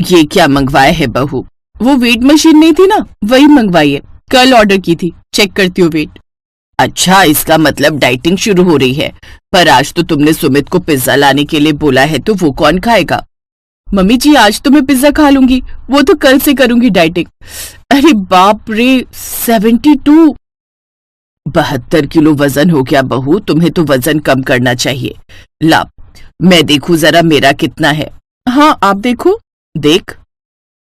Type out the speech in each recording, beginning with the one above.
ये क्या मंगवाया है बहू? वो वेट मशीन नहीं थी ना, वही मंगवाई है। कल ऑर्डर की थी, चेक करती हूँ वेट। अच्छा, इसका मतलब डाइटिंग शुरू हो रही है। पर आज तो तुमने सुमित को पिज्जा लाने के लिए बोला है, तो वो कौन खाएगा? मम्मी जी, आज तो मैं पिज्जा खा लूंगी, वो तो कल से करूंगी डाइटिंग। अरे बाप रे, 72 72 किलो वजन हो गया बहू। तुम्हें तो वजन कम करना चाहिए। ला, मैं देखूं जरा मेरा कितना है। हाँ, आप देखो। देख,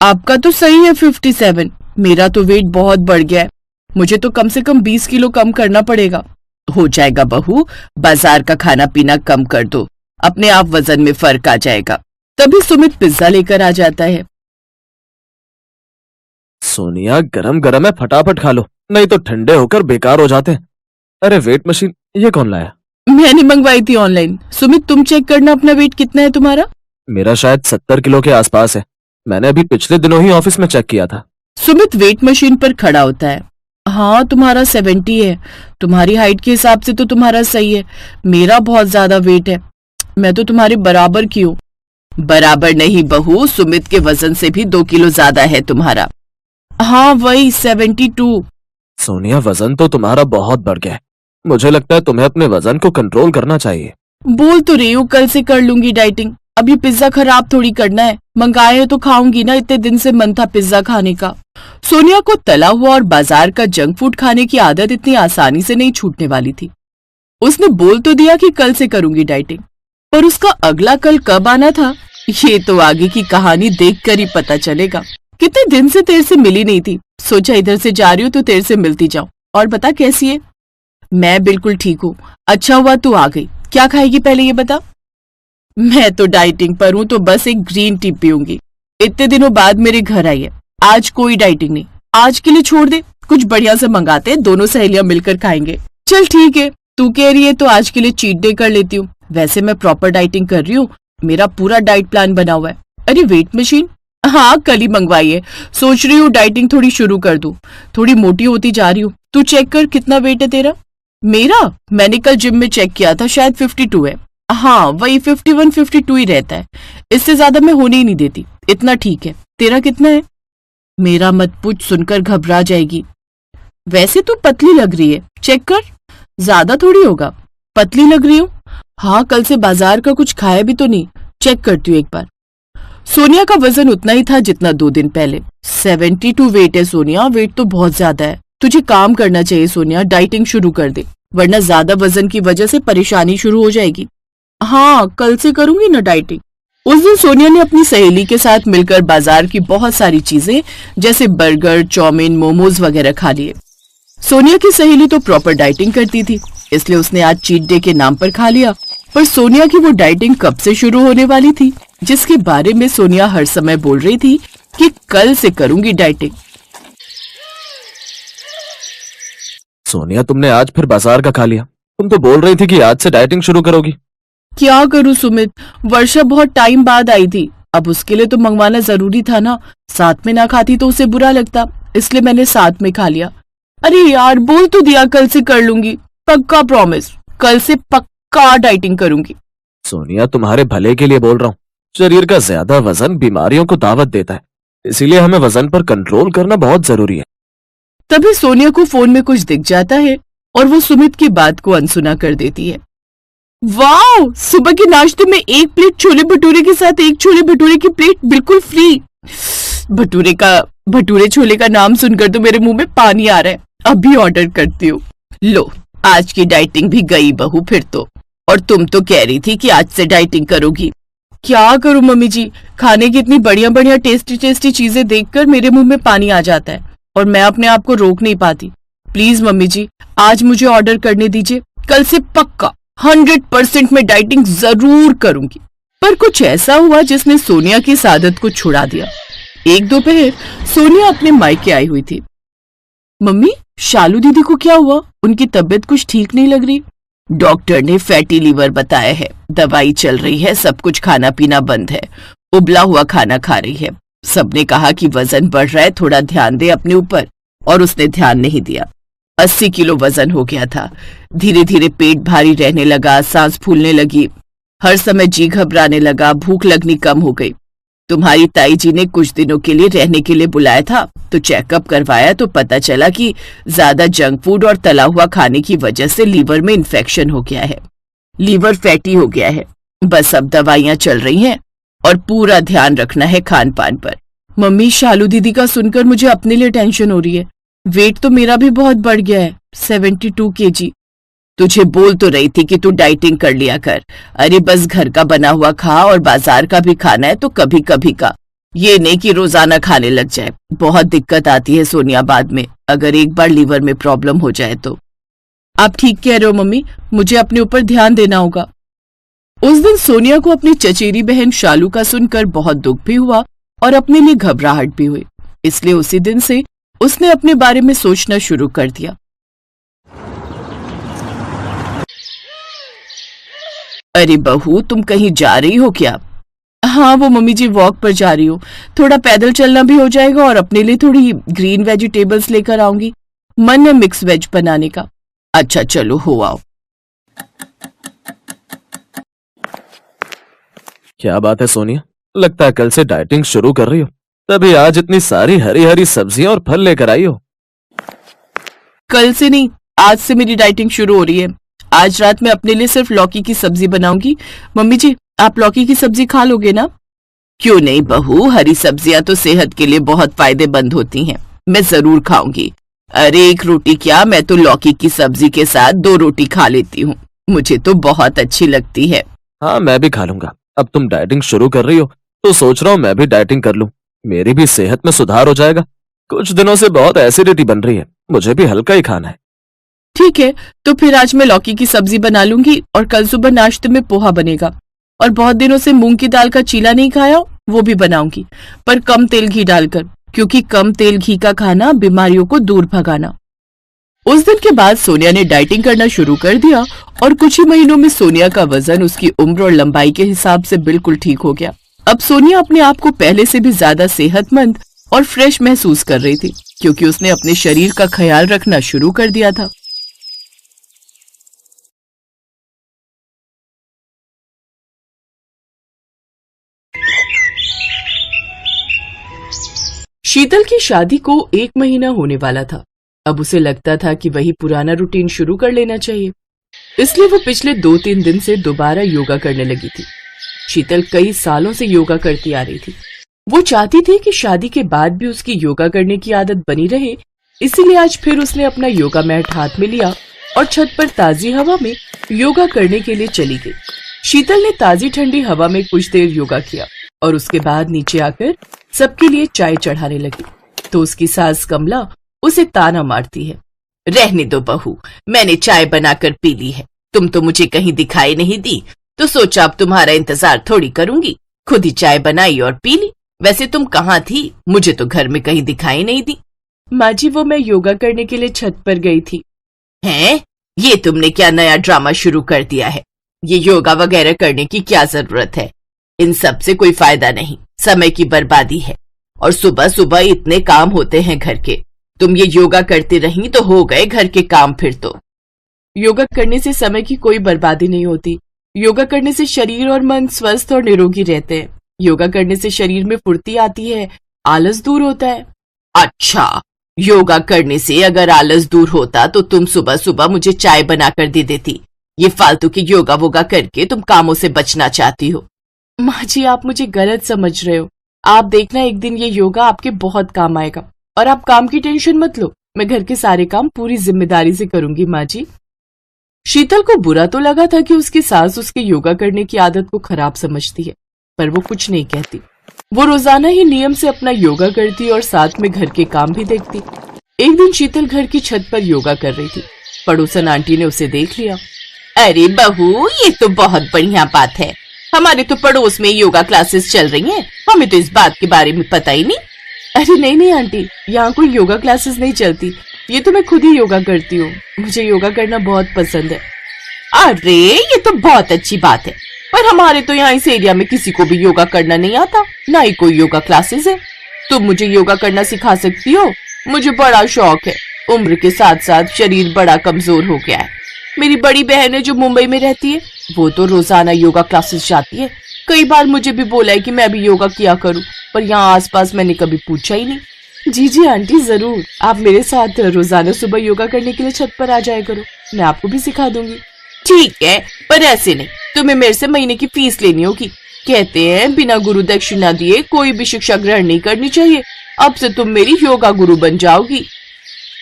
आपका तो सही है 57। मेरा तो वेट बहुत बढ़ गया है। मुझे तो कम से कम 20 किलो कम करना पड़ेगा। हो जाएगा बहू, बाजार का खाना पीना कम कर दो, अपने आप वजन में फर्क आ जाएगा। तभी सुमित पिज्जा लेकर आ जाता है। सोनिया, गरम गरम है, फटाफट खा लो, नहीं तो ठंडे होकर बेकार हो जाते हैं। अरे वेट मशीन ये कौन लाया? मैंने मंगवाई थी ऑनलाइन। सुमित, तुम चेक करना अपना वेट कितना है तुम्हारा। मेरा शायद 70 किलो के आसपास है। मैंने अभी पिछले दिनों ही ऑफिस में चेक किया था। सुमित वेट मशीन पर खड़ा होता है। हाँ, तुम्हारा 70 है। तुम्हारी हाइट के हिसाब से तो तुम्हारा सही है। मेरा बहुत ज्यादा वेट है। मैं तो तुम्हारे बराबर की हूँ। बराबर नहीं बहू, सुमित के वजन से भी 2 किलो ज्यादा है तुम्हारा। हाँ, वही 72। सोनिया, वजन तो तुम्हारा बहुत बढ़ गया है। मुझे लगता है तुम्हें अपने वजन को कंट्रोल करना चाहिए। बोल तो रही हूँ कल से कर लूंगी डाइटिंग। अब ये पिज्जा खराब थोड़ी करना है। मंगाए है तो खाऊंगी ना, इतने दिन से मन था पिज्जा खाने का। सोनिया को तला हुआ और बाजार का जंक फूड खाने की आदत इतनी आसानी से नहीं छूटने वाली थी। उसने बोल तो दिया कि कल से करूंगी डाइटिंग, पर उसका अगला कल कब आना था, ये तो आगे की कहानी देखकर ही पता चलेगा। कितने दिन से तेरे से मिली नहीं थी, सोचा इधर से जा रही हूँ तो तेरे से मिलती जाऊं। और बता कैसी है? मैं बिल्कुल ठीक हूँ। अच्छा हुआ तू आ गई। क्या खाएगी पहले ये बता। मैं तो डाइटिंग पर हूँ, तो बस एक ग्रीन टी पीऊंगी। इतने दिनों बाद मेरे घर आई है। आज कोई डाइटिंग नहीं, आज के लिए छोड़ दे। कुछ बढ़िया से मंगाते हैं, दोनों सहेलियां मिलकर खाएंगे। चल ठीक है, तू कह रही है तो आज के लिए चीट डे कर लेती हूँ। वैसे मैं प्रॉपर डाइटिंग कर रही हूँ, मेरा पूरा डाइट प्लान बना हुआ है। अरे वेट मशीन? हाँ, कल ही मंगवाई है। सोच रही हूँ डाइटिंग थोड़ी शुरू कर दूं। थोड़ी मोटी होती जा रही हूँ। तू चेक कर कितना वेट है तेरा। मेरा? मैंने कल जिम में चेक किया था, शायद 52 है। हाँ, वही 51-52 ही रहता है। इससे ज्यादा मैं होने ही नहीं देती। इतना ठीक है। तेरा कितना है? मेरा मत पूछ, सुनकर घबरा जाएगी। वैसे तू पतली लग रही है, चेक कर। ज्यादा थोड़ी होगा। पतली लग रही हूँ? हाँ, कल से बाजार का कुछ खाया भी तो नहीं। चेक करती हूँ एक बार। सोनिया का वजन उतना ही था जितना 2 दिन पहले। 72 वेट है सोनिया, वेट तो बहुत ज्यादा है। तुझे काम करना चाहिए सोनिया, डाइटिंग शुरू कर दे, वरना ज्यादा वजन की वजह से परेशानी शुरू हो जाएगी। हाँ, कल से करूंगी ना डाइटिंग। उस दिन सोनिया ने अपनी सहेली के साथ मिलकर बाजार की बहुत सारी चीजें जैसे बर्गर, चाउमीन, मोमोज वगैरह खा लिए। सोनिया की सहेली तो प्रॉपर डाइटिंग करती थी, इसलिए उसने आज चीट डे के नाम पर खा लिया। पर सोनिया की वो डाइटिंग कब से शुरू होने वाली थी, जिसके बारे में सोनिया हर समय बोल रही थी कि कल से करूंगी डाइटिंग। सोनिया, तुमने आज फिर बाजार का खा लिया। तुम तो बोल रही थी कि आज से डाइटिंग शुरू करोगी। क्या करूं सुमित, वर्षा बहुत टाइम बाद आई थी। अब उसके लिए तो मंगवाना जरूरी था ना। साथ में ना खाती तो उसे बुरा लगता, इसलिए मैंने साथ में खा लिया। अरे यार, बोल तो दिया कल से कर लूंगी। पक्का प्रॉमिस, कल से पक्का डाइटिंग करूंगी। सोनिया, तुम्हारे भले के लिए बोल रहा हूँ। शरीर का ज्यादा वजन बीमारियों को दावत देता है, इसीलिए हमें वजन पर कंट्रोल करना बहुत जरूरी है। तभी सोनिया को फोन में कुछ दिख जाता है और वो सुमित की बात को अनसुना कर देती है। वाह, सुबह के नाश्ते में एक प्लेट छोले भटूरे के साथ एक छोले भटूरे की प्लेट बिल्कुल फ्री। भटूरे छोले का नाम सुनकर तो मेरे मुंह में पानी आ रहा है। अभी ऑर्डर करती हूँ। लो, आज की डाइटिंग भी गई बहू फिर तो। और तुम तो कह रही थी कि आज से डाइटिंग करोगी। क्या करूं मम्मी जी, खाने की इतनी बढ़िया बढ़िया टेस्टी टेस्टी चीजें देखकर मेरे मुंह में पानी आ जाता है और मैं अपने आप को रोक नहीं पाती। प्लीज मम्मी जी, आज मुझे ऑर्डर करने दीजिए। कल से पक्का 100% में डाइटिंग जरूर करूंगी। पर कुछ ऐसा हुआ जिसने सोनिया की इस आदत को छुड़ा दिया। एक दोपहर सोनिया अपने मायके आई हुई थी। मम्मी, शालू दीदी को क्या हुआ? उनकी तबीयत कुछ ठीक नहीं लग रही। डॉक्टर ने फैटी लीवर बताया है, दवाई चल रही है, सब कुछ खाना पीना बंद है, उबला हुआ खाना खा रही है। सबने कहा कि वजन बढ़ रहा है, थोड़ा ध्यान दे अपने ऊपर, और उसने ध्यान नहीं दिया। 80 किलो वजन हो गया था। धीरे धीरे पेट भारी रहने लगा, सांस फूलने लगी, हर समय जी घबराने लगा, भूख लगनी कम हो गई। तुम्हारी ताई जी ने कुछ दिनों के लिए रहने के लिए बुलाया था, तो चेकअप करवाया तो पता चला कि ज्यादा जंक फूड और तला हुआ खाने की वजह से लीवर में इन्फेक्शन हो गया है, लीवर फैटी हो गया है। बस अब दवाइयां चल रही हैं और पूरा ध्यान रखना है खान पान पर। मम्मी, शालू दीदी का सुनकर मुझे अपने लिए टेंशन हो रही है। वेट तो मेरा भी बहुत बढ़ गया है, 72 kg। तुझे बोल तो रही थी कि तू डाइटिंग कर लिया कर। अरे बस घर का बना हुआ खा, और बाजार का भी खाना है तो कभी कभी का, ये नहीं कि रोजाना खाने लग जाए। बहुत दिक्कत आती है सोनिया बाद में, अगर एक बार लीवर में प्रॉब्लम हो जाए तो। आप ठीक कह रहे हो मम्मी, मुझे अपने ऊपर ध्यान देना होगा। उस दिन सोनिया को अपनी चचेरी बहन शालू का सुनकर बहुत दुख भी हुआ और अपने लिए घबराहट भी हुई। इसलिए उसी दिन से उसने अपने बारे में सोचना शुरू कर दिया। अरे बहू, तुम कहीं जा रही हो क्या? हाँ वो मम्मी जी, वॉक पर जा रही हूँ। थोड़ा पैदल चलना भी हो जाएगा और अपने लिए थोड़ी ग्रीन वेजिटेबल्स लेकर आऊंगी। मन है मिक्स वेज बनाने का। अच्छा चलो, हो आओ। क्या बात है सोनिया, लगता है कल से डाइटिंग शुरू कर रही हो, तभी आज इतनी सारी हरी हरी सब्जियां और फल लेकर आई हो। कल से नहीं, आज से मेरी डाइटिंग शुरू हो रही है। आज रात में अपने लिए सिर्फ लौकी की सब्जी बनाऊंगी। मम्मी जी, आप लौकी की सब्जी खा लोगे ना? क्यों नहीं बहू, हरी सब्जियां तो सेहत के लिए बहुत फायदेमंद होती हैं, मैं जरूर खाऊंगी। अरे एक रोटी क्या, मैं तो लौकी की सब्जी के साथ 2 रोटी खा लेती हूँ, मुझे तो बहुत अच्छी लगती है। हाँ मैं भी खा लूंगा। अब तुम डाइटिंग शुरू कर रही हो तो सोच रहा हूँ मैं भी डाइटिंग कर लूं, मेरी भी सेहत में सुधार हो जाएगा। कुछ दिनों से बहुत एसिडिटी बन रही है, मुझे भी हल्का ही खाना है। ठीक है, तो फिर आज मैं लौकी की सब्जी बना लूंगी और कल सुबह नाश्ते में पोहा बनेगा। और बहुत दिनों से मूंग की दाल का चीला नहीं खाया, वो भी बनाऊंगी, पर कम तेल घी डालकर, क्योंकि कम तेल घी का खाना बीमारियों को दूर भगाना। उस दिन के बाद सोनिया ने डाइटिंग करना शुरू कर दिया और कुछ ही महीनों में सोनिया का वजन उसकी उम्र और लंबाई के हिसाब से बिल्कुल ठीक हो गया। अब सोनिया अपने आप को पहले से भी ज्यादा सेहतमंद और फ्रेश महसूस कर रही थी, क्योंकि उसने अपने शरीर का ख्याल रखना शुरू कर दिया था। शीतल की शादी को 1 महीना होने वाला था। अब उसे लगता था कि वही पुराना रूटीन शुरू कर लेना चाहिए, इसलिए वो पिछले 2-3 दिन से दोबारा योगा करने लगी थी। शीतल कई सालों से योगा करती आ रही थी। वो चाहती थी कि शादी के बाद भी उसकी योगा करने की आदत बनी रहे, इसीलिए आज फिर उसने अपना योगा मैट हाथ में लिया और छत पर ताजी हवा में योगा करने के लिए चली गई। शीतल ने ताजी ठंडी हवा में कुछ देर योगा किया और उसके बाद नीचे आकर सबके लिए चाय चढ़ाने लगी, तो उसकी सास कमला उसे ताना मारती है। रहने दो बहू, मैंने चाय बनाकर पी ली है, तुम तो मुझे कहीं दिखाई नहीं दी, तो सोचा अब तुम्हारा इंतजार थोड़ी करूंगी, खुद ही चाय बनाई और पी ली। वैसे तुम कहाँ थी, मुझे तो घर में कहीं दिखाई नहीं दी। माँ जी, वो मैं योगा करने के लिए छत पर गई थी। हैं? ये तुमने क्या नया ड्रामा शुरू कर दिया है? ये योगा वगैरह करने की क्या जरूरत है? इन सब से कोई फायदा नहीं, समय की बर्बादी है, और सुबह सुबह इतने काम होते हैं घर के। तुम ये योगा करती रही तो हो गए घर के काम। फिर तो योगा करने से समय की कोई बर्बादी नहीं होती। योगा करने से शरीर और मन स्वस्थ और निरोगी रहते हैं। योगा करने से शरीर में फुर्ती आती है, आलस दूर होता है। अच्छा, योगा करने से अगर आलस दूर होता तो तुम सुबह सुबह मुझे चाय बनाकर दे देती। ये फालतू की योगा वोगा करके तुम कामों से बचना चाहती हो। माँ जी, आप मुझे गलत समझ रहे हो। आप देखना, एक दिन ये योगा आपके बहुत काम आएगा। और आप काम की टेंशन मत लो, मैं घर के सारे काम पूरी जिम्मेदारी से करूंगी माँ जी। शीतल को बुरा तो लगा था कि उसकी सास उसके योगा करने की आदत को खराब समझती है, पर वो कुछ नहीं कहती। वो रोजाना ही नियम से अपना योगा करती और साथ में घर के काम भी देखती। एक दिन शीतल घर की छत पर योगा कर रही थी। पड़ोसन आंटी ने उसे देख लिया। अरे बहू, ये तो बहुत बढ़िया बात है, हमारे तो पड़ोस में योगा क्लासेस चल रही हैं, हमें तो इस बात के बारे में पता ही नहीं। अरे नहीं नहीं आंटी, यहाँ कोई योगा क्लासेस नहीं चलती, ये तो मैं खुद ही योगा करती हूँ, मुझे योगा करना बहुत पसंद है। अरे ये तो बहुत अच्छी बात है, पर हमारे तो यहाँ इस एरिया में किसी को भी योगा करना नहीं आता, ना ही कोई योगा क्लासेस है। तुम मुझे योगा करना सिखा सकती हो? मुझे बड़ा शौक है, उम्र के साथ साथ शरीर बड़ा कमजोर हो गया है। मेरी बड़ी बहन है जो मुंबई में रहती है, वो तो रोजाना योगा क्लासेस जाती है, कई बार मुझे भी बोला है कि मैं भी योगा किया करूं, पर यहाँ आसपास मैंने कभी पूछा ही नहीं। जी जी आंटी, जरूर आप मेरे साथ रोजाना सुबह योगा करने के लिए छत पर आ जाया करो, मैं आपको भी सिखा दूंगी। ठीक है, पर ऐसे नहीं, तुम्हें मेरे से महीने की फीस लेनी होगी। कहते हैं बिना गुरु दक्षिणा दिए कोई भी शिक्षा ग्रहण नहीं करनी चाहिए। अब से तुम मेरी योगा गुरु बन जाओगी।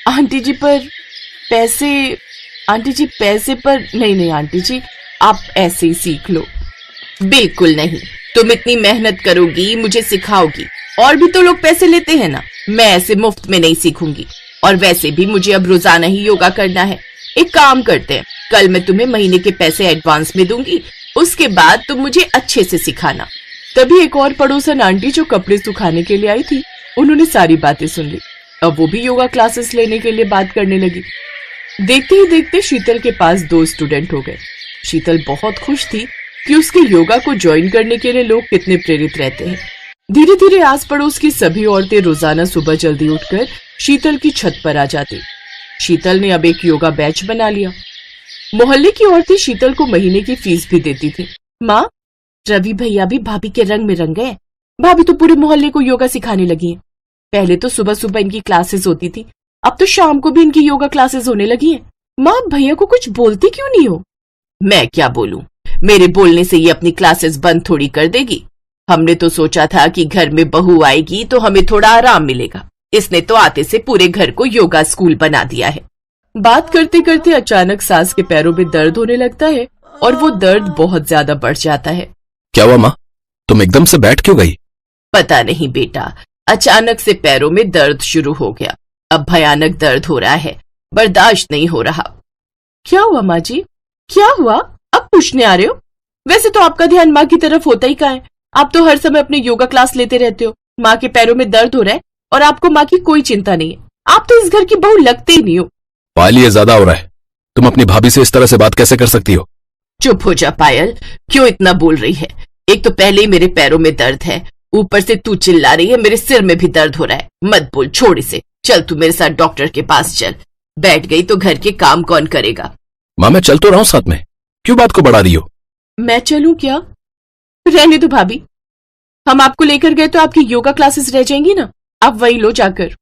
आंटी जी पर पैसे, आंटी जी पैसे पर नहीं आंटी जी, आप ऐसे ही सीख लो। बिल्कुल नहीं, तुम इतनी मेहनत करोगी, मुझे सिखाओगी, और भी तो लोग पैसे लेते हैं ना, मैं ऐसे मुफ्त में नहीं सीखूंगी। और वैसे भी मुझे अब रोजाना ही योगा करना है। एक काम करते हैं, कल मैं तुम्हें महीने के पैसे एडवांस में दूंगी, उसके बाद तुम मुझे अच्छे से सिखाना। तभी एक और पड़ोसन आंटी जो कपड़े सुखाने के लिए आई थी, उन्होंने सारी बातें सुन ली। अब वो भी योगा क्लासेस लेने के लिए बात करने लगी। देखते ही देखते शीतल के पास 2 स्टूडेंट हो गए। शीतल बहुत खुश थी कि उसके योगा को ज्वाइन करने के लिए लोग कितने प्रेरित रहते हैं। धीरे धीरे आस पड़ोस की सभी औरतें रोजाना सुबह जल्दी उठकर शीतल की छत पर आ जाती। शीतल ने अब एक योगा बैच बना लिया। मोहल्ले की औरतें शीतल को महीने की फीस भी देती थी। माँ, रवि भैया भी भाभी के रंग में रंग गए। भाभी तो पूरे मोहल्ले को योगा सिखाने लगी है। पहले तो सुबह सुबह इनकी क्लासेस होती थी, अब तो शाम को भी इनकी योगा क्लासेस होने लगी है। माँ, भैया को कुछ बोलती क्यों नहीं हो? मैं क्या बोलूं, मेरे बोलने से ये अपनी क्लासेस बंद थोड़ी कर देगी। हमने तो सोचा था कि घर में बहू आएगी तो हमें थोड़ा आराम मिलेगा। इसने तो आते से पूरे घर को योगा स्कूल बना दिया है। बात करते करते अचानक सास के पैरों में दर्द होने लगता है और वो दर्द बहुत ज्यादा बढ़ जाता है। क्या हुआ माँ, तुम एकदम से बैठ क्यों गई? पता नहीं बेटा, अचानक से पैरों में दर्द शुरू हो गया। अब भयानक दर्द हो रहा है, बर्दाश्त नहीं हो रहा। क्या हुआ माँ जी, क्या हुआ? अब पूछने आ रहे हो? वैसे तो आपका ध्यान माँ की तरफ होता ही कहाँ है। आप तो हर समय अपने योगा क्लास लेते रहते हो। माँ के पैरों में दर्द हो रहा है और आपको माँ की कोई चिंता नहीं है। आप तो इस घर की बहू लगते ही नहीं हो। पायल, ये ज्यादा हो रहा है। तुम अपनी भाभी से इस तरह से बात कैसे कर सकती हो? चुप हो जा पायल, क्यों इतना बोल रही है? एक तो पहले ही मेरे पैरों में दर्द है, ऊपर से तू चिल्ला रही है, मेरे सिर में भी दर्द हो रहा है। मत बोल, छोड़ इसे। चल तू मेरे साथ डॉक्टर के पास चल। बैठ गई तो घर के काम कौन करेगा? माँ, मैं चल तो रहा हूँ साथ में, क्यों बात को बढ़ा रही हो? मैं चलूं क्या? रहने दो भाभी, हम आपको लेकर गए तो आपकी योगा क्लासेस रह जाएंगी ना, आप वही लो जाकर।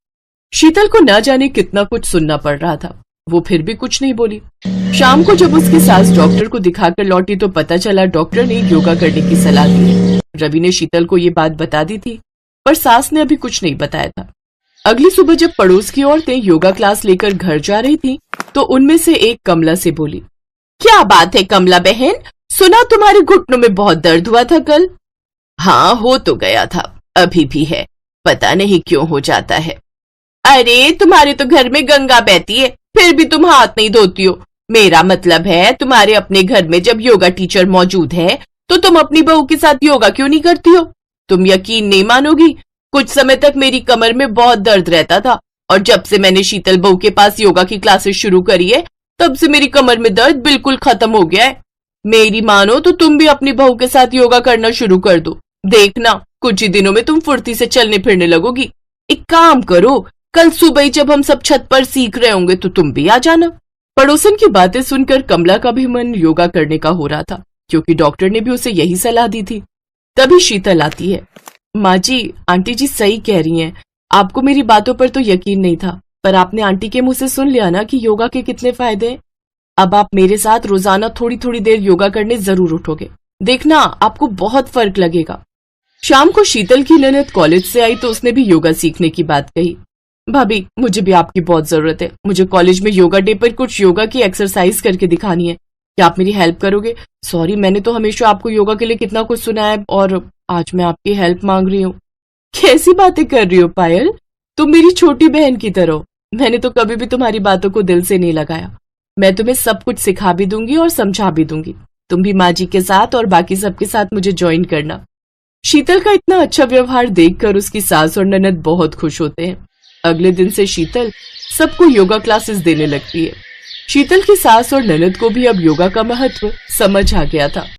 शीतल को ना जाने कितना कुछ सुनना पड़ रहा था, वो फिर भी कुछ नहीं बोली। शाम को जब उसकी सास डॉक्टर को दिखाकर लौटी तो पता चला डॉक्टर ने योगा करने की सलाह दी है। रवि ने शीतल को ये बात बता दी थी, पर सास ने अभी कुछ नहीं बताया था। अगली सुबह जब पड़ोस की औरतें योगा क्लास लेकर घर जा रही थी तो उनमें से एक कमला से बोली, क्या बात है कमला बहन, सुना तुम्हारे घुटनों में बहुत दर्द हुआ था कल? हाँ, हो तो गया था, अभी भी है, पता नहीं क्यों हो जाता है। अरे तुम्हारे तो घर में गंगा बहती है, फिर भी तुम हाथ नहीं धोती हो। मेरा मतलब है तुम्हारे अपने घर में जब योगा टीचर मौजूद है तो तुम अपनी बहू के साथ योगा क्यों नहीं करती हो? तुम यकीन नहीं मानोगी, कुछ समय तक मेरी कमर में बहुत दर्द रहता था और जब से मैंने शीतल बहू के पास योगा की क्लासेस शुरू करी है तब से मेरी कमर में दर्द बिल्कुल खत्म हो गया है। मेरी मानो तो तुम भी अपनी बहू के साथ योगा करना शुरू कर दो, देखना कुछ ही दिनों में तुम फुर्ती से चलने फिरने लगोगी। एक काम करो, कल सुबह ही जब हम सब छत पर सीख रहे होंगे तो तुम भी आ जाना। पड़ोसन की बातें सुनकर कमला का भी मन योगा करने का हो रहा था, क्योंकि डॉक्टर ने भी उसे यही सलाह दी थी। तभी शीतल आती है। माँ जी, आंटी जी सही कह रही हैं, आपको मेरी बातों पर तो यकीन नहीं था, पर आपने आंटी के मुंह से सुन लिया ना कि योगा के कितने फायदे हैं। अब आप मेरे साथ रोजाना थोड़ी थोड़ी देर योगा करने जरूर उठोगे, देखना आपको बहुत फर्क लगेगा। शाम को शीतल की ननद कॉलेज से आई तो उसने भी योगा सीखने की बात कही। भाभी, मुझे भी आपकी बहुत जरूरत है, मुझे कॉलेज में योगा डे पर कुछ योगा की एक्सरसाइज करके दिखानी है, क्या आप मेरी हेल्प करोगे? सॉरी, मैंने तो हमेशा आपको योगा के लिए कितना कुछ सुना है और आज मैं आपकी हेल्प मांग रही हूँ। कैसी बातें कर रही हो पायल, तुम मेरी छोटी बहन की तरह हो। मैंने तो कभी भी तुम्हारी बातों को दिल से नहीं लगाया। मैं तुम्हें सब कुछ सिखा भी दूंगी और समझा भी दूंगी। तुम भी माँ जी के साथ और बाकी सबके साथ मुझे ज्वाइन करना। शीतल का इतना अच्छा व्यवहार देखकर उसकी सास और ननद बहुत खुश होते हैं। अगले दिन से शीतल सबको योगा क्लासेस देने लगती है। शीतल की सास और ननद को भी अब योगा का महत्व समझ आ गया था।